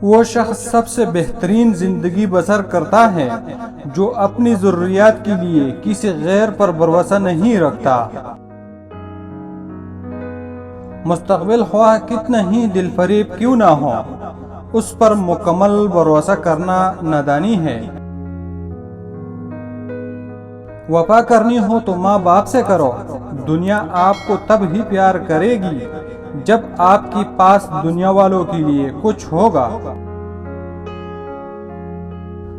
وہ شخص سب سے بہترین زندگی بسر کرتا ہے جو اپنی ضروریات کے لیے کسی غیر پر بھروسہ نہیں رکھتا۔ مستقبل خواہ کتنا ہی دل فریب کیوں نہ ہو، اس پر مکمل بھروسہ کرنا نادانی ہے۔ وفا کرنی ہو تو ماں باپ سے کرو، دنیا آپ کو تب ہی پیار کرے گی جب آپ کے پاس دنیا والوں کے لیے کچھ ہوگا۔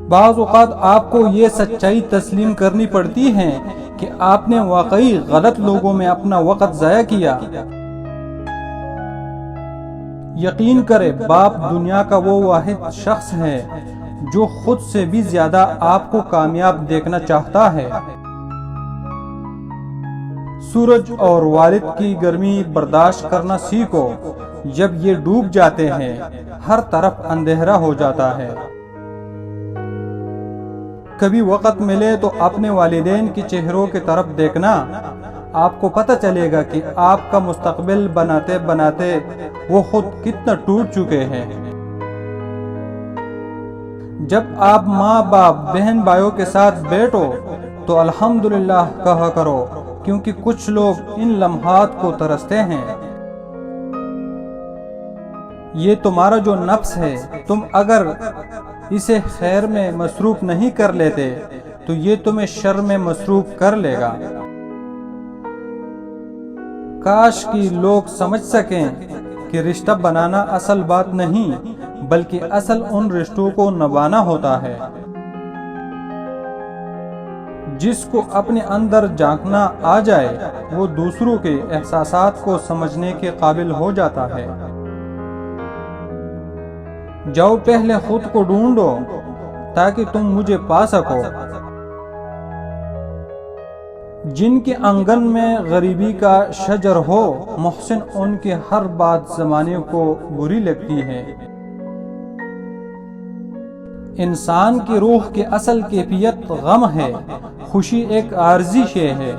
بعض اوقات آپ کو یہ سچائی تسلیم کرنی پڑتی ہے کہ آپ نے واقعی غلط لوگوں میں اپنا وقت ضائع کیا۔ یقین کرے باپ دنیا کا وہ واحد شخص ہے جو خود سے بھی زیادہ آپ کو کامیاب دیکھنا چاہتا ہے۔ سورج اور والد کی گرمی برداشت کرنا سیکھو، جب یہ ڈوب جاتے ہیں ہر طرف اندھیرا ہو جاتا ہے۔ کبھی وقت ملے تو اپنے والدین کے چہروں کی طرف دیکھنا، آپ کو پتہ چلے گا کہ آپ کا مستقبل بناتے بناتے وہ خود کتنا ٹوٹ چکے ہیں۔ جب آپ ماں باپ بہن بھائیوں کے ساتھ بیٹھو تو الحمدللہ کہا کرو، کیونکہ کچھ لوگ ان لمحات کو ترستے ہیں۔ یہ تمہارا جو نفس ہے، تم اگر اسے خیر میں مصروف نہیں کر لیتے تو یہ تمہیں شر میں مصروف کر لے گا۔ کاش کہ لوگ سمجھ سکیں کہ رشتہ بنانا اصل بات نہیں، بلکہ اصل ان رشتوں کو نبھانا ہوتا ہے۔ جس کو اپنے اندر جھانکنا آ جائے وہ دوسروں کے احساسات کو سمجھنے کے قابل ہو جاتا ہے۔ جاؤ پہلے خود کو ڈھونڈو تاکہ تم مجھے پا سکو۔ جن کے آنگن میں غریبی کا شجر ہو، محسن ان کی ہر بات زمانے کو بری لگتی ہے۔ انسان کی روح کی اصل کیفیت غم ہے، خوشی ایک عارضی شے ہے۔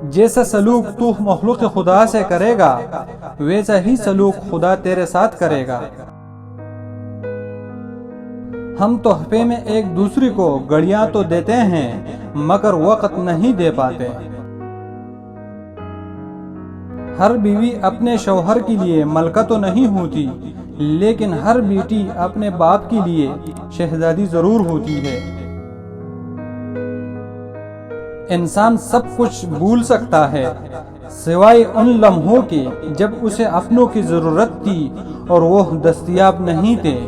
جیسا سلوک تو مخلوق خدا سے کرے گا ویسا ہی سلوک خدا تیرے ساتھ کرے گا۔ ہم تحفے میں ایک دوسرے کو گھڑیاں تو دیتے ہیں مگر وقت نہیں دے پاتے۔ ہر بیوی اپنے شوہر کے لیے ملکہ تو نہیں ہوتی، لیکن ہر بیٹی اپنے باپ کے لیے شہزادی ضرور ہوتی ہے۔ انسان سب کچھ بھول سکتا ہے سوائے ان لمحوں کے جب اسے اپنوں کی ضرورت تھی اور وہ دستیاب نہیں تھے۔